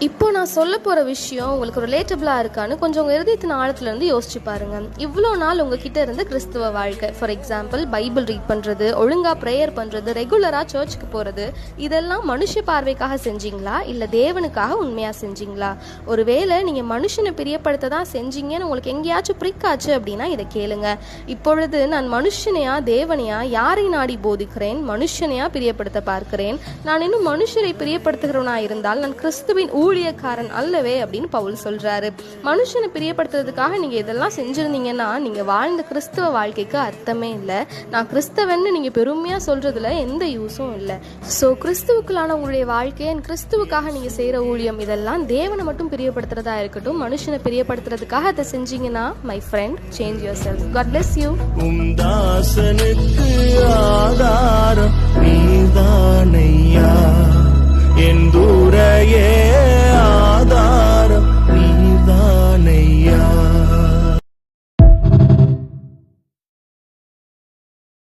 இப்போ நான் சொல்ல போகிற விஷயம் உங்களுக்கு ரிலேட்டபிளாக இருக்கான்னு கொஞ்சம் உங்கள் இருதயத்தின் ஆழத்துலேருந்து யோசிச்சு பாருங்கள். இவ்வளோ நாள் உங்ககிட்ட இருந்து கிறிஸ்துவ வாழ்க்கை, ஃபார் எக்ஸாம்பிள் பைபிள் ரீட் பண்ணுறது, ஒழுங்காக ப்ரேயர் பண்ணுறது, ரெகுலராக சர்ச்சுக்கு போகிறது, இதெல்லாம் மனுஷ பார்வைக்காக செஞ்சீங்களா இல்லை தேவனுக்காக உண்மையாக செஞ்சீங்களா? ஒருவேளை நீங்கள் மனுஷனை பிரியப்படுத்த தான் செஞ்சீங்கன்னு உங்களுக்கு எங்கேயாச்சும் பிரிக்காச்சு அப்படின்னா இதை கேளுங்க. இப்பொழுது நான் மனுஷனையா தேவனையா யாரை நாடி போதிக்கிறேன்? மனுஷனையா பிரியப்படுத்த பார்க்கிறேன். நான் இன்னும் மனுஷரை பிரியப்படுத்துகிறவனா இருந்தால் நான் கிறிஸ்துவின் ஊழியக்காரன் அல்லவே அப்படின்னு பவுல் சொல்றாரு. மனுஷனை பிரியப்படுத்துறதுக்காக நீங்க இதெல்லாம் செஞ்சிருந்தீங்கன்னா நீங்க வாழ்ந்த கிறிஸ்தவ வாழ்க்கைக்கு அர்த்தமே இல்லை. நான் கிறிஸ்தவன்னு நீங்க பெருமையா சொல்றதுல எந்த யூஸும் இல்லை. ஸோ கிறிஸ்துவுக்குள்ளான உங்களுடைய வாழ்க்கையை, கிறிஸ்துவுக்காக நீங்க செய்யற ஊழியம், இதெல்லாம் தேவனை மட்டும் பிரியப்படுத்துறதா இருக்கட்டும். மனுஷனை பிரியப்படுத்துறதுக்காக அதை செஞ்சீங்கன்னா my friend, change yourself. God bless you. ஆதாரம் நீதானையா என் தூரையே